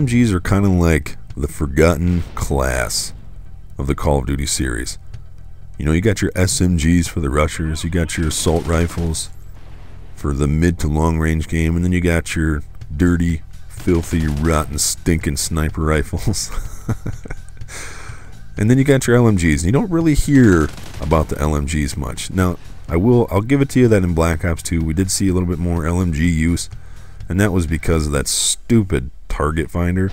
LMGs are kind of like the forgotten class of the Call of Duty series. You know, you got your SMGs for the rushers, you got your assault rifles for the mid to long range game, and then you got your dirty, filthy, rotten, stinking sniper rifles. And then you got your LMGs, and you don't really hear about the LMGs much. Now, I'll give it to you that in Black Ops 2 we did see a little bit more LMG use, and that was because of that stupid target finder.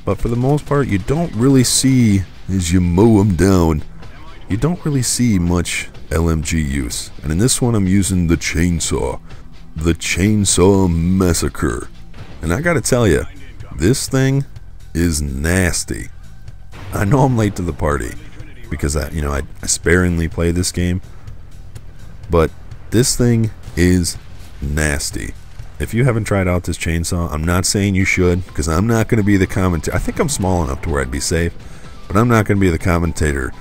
But for the most part, you don't really see, as you mow them down, you don't really see much LMG use. And in this one I'm using the chainsaw. The Chainsaw Massacre. And I gotta tell you, this thing is nasty. I know I'm late to the party because I sparingly play this game, but this thing is nasty. If you haven't tried out this chainsaw, I'm not saying you should, because I'm not going to be the commentator. I think I'm small enough to where I'd be safe, but I'm not going to be the commentator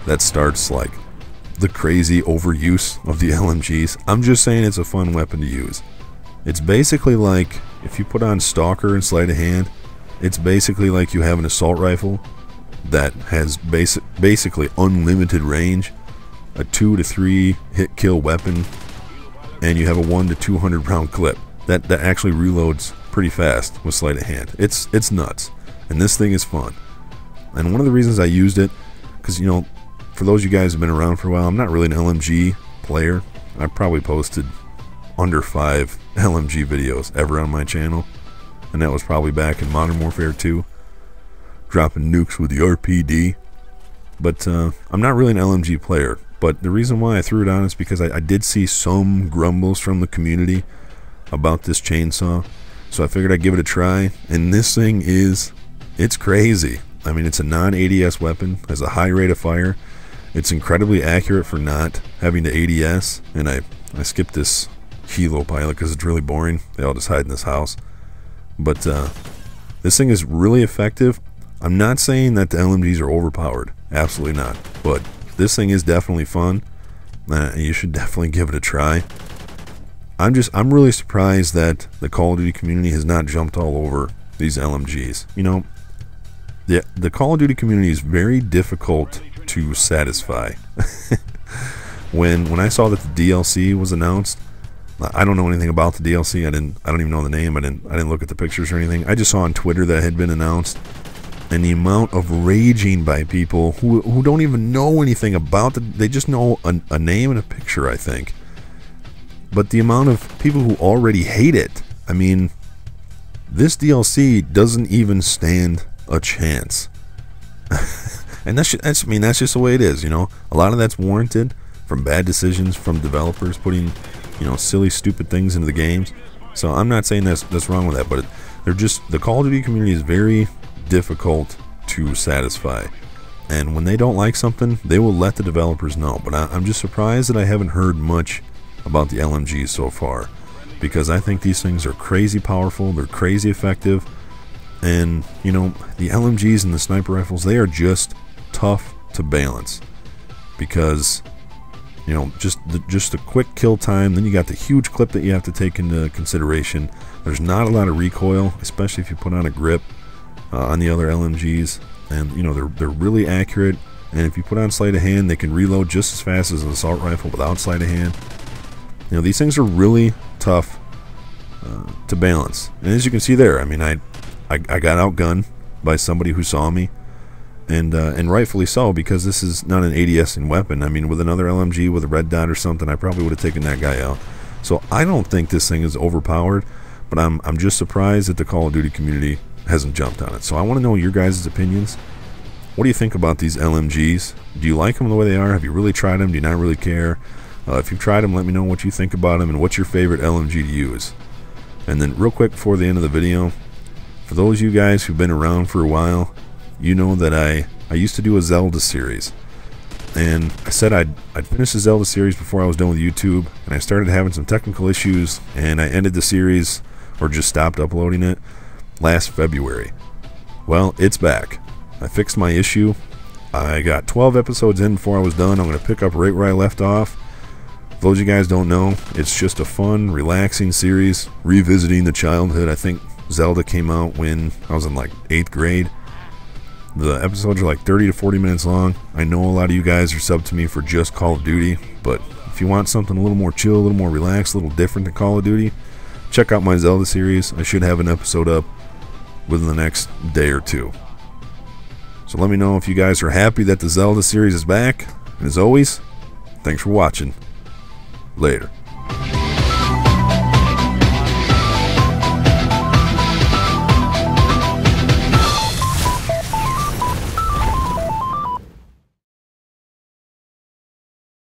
that starts like the crazy overuse of the LMGs. I'm just saying it's a fun weapon to use. It's basically like if you put on Stalker and Sleight of Hand, it's basically like you have an assault rifle that has basically unlimited range, a 2 to 3 hit kill weapon, and you have a 1 to 200 round clip that actually reloads pretty fast with Sleight of Hand. It's nuts, and this thing is fun. And one of the reasons I used it, because for those of you guys who've been around for a while, I'm not really an LMG player. I've probably posted under 5 LMG videos ever on my channel, and that was probably back in Modern Warfare 2, dropping nukes with the RPD. But I'm not really an LMG player. But the reason why I threw it on is because I did see some grumbles from the community about this chainsaw, so I figured I'd give it a try. And this thing it's crazy. I mean, it's a non-ADS weapon, has a high rate of fire, it's incredibly accurate for not having to ADS, and I skipped this helo pilot because it's really boring. They all just hide in this house. But this thing is really effective. I'm not saying that the LMGs are overpowered, absolutely not, but this thing is definitely fun. You should definitely give it a try. I'm really surprised that the Call of Duty community has not jumped all over these LMGs. The Call of Duty community is very difficult to satisfy. When I saw that the DLC was announced, I don't know anything about the DLC. I don't even know the name. I didn't look at the pictures or anything. I just saw on Twitter that it had been announced. And the amount of raging by people who don't even know anything about it, they just know a name and a picture, I think. But the amount of people who already hate it, I mean, this DLC doesn't even stand a chance. And that's just the way it is, A lot of that's warranted from bad decisions from developers putting, silly, stupid things into the games. So I'm not saying that's wrong with that, but the Call of Duty community is very difficult to satisfy, and when they don't like something, they will let the developers know. But I'm just surprised that I haven't heard much about the LMGs so far, because I think these things are crazy powerful, they're crazy effective, and the LMGs and the sniper rifles, they are just tough to balance, because just the quick kill time, then you got the huge clip that you have to take into consideration. There's not a lot of recoil, especially if you put on a grip on the other LMGs, and they're really accurate, and if you put on Sleight of Hand, they can reload just as fast as an assault rifle without Sleight of Hand. These things are really tough to balance, and as you can see there, I mean, I got outgunned by somebody who saw me, and rightfully so, because this is not an ADSing weapon. I mean, with another LMG with a red dot or something, I probably would have taken that guy out. So I don't think this thing is overpowered, but I'm just surprised that the Call of Duty community hasn't jumped on it. So I want to know your guys' opinions. What do you think about these LMGs? Do you like them the way they are? Have you really tried them? Do you not really care? If you've tried them, let me know what you think about them and what's your favorite LMG to use. And then real quick before the end of the video, for those of you guys who've been around for a while, you know that I used to do a Zelda series, and I said I'd finish the Zelda series before I was done with YouTube, and I started having some technical issues, and I ended the series, or just stopped uploading it, last February. Well, it's back. I fixed my issue. I got 12 episodes in before I was done. I'm going to pick up right where I left off. For those of you guys don't know, it's just a fun, relaxing series, revisiting the childhood. I think Zelda came out when I was in like 8th grade. The episodes are like 30 to 40 minutes long. I know a lot of you guys are subbed to me for just Call of Duty, but if you want something a little more chill, a little more relaxed, a little different than Call of Duty, check out my Zelda series. I should have an episode up within the next day or two. So let me know if you guys are happy that the Zelda series is back. And as always, thanks for watching. Later.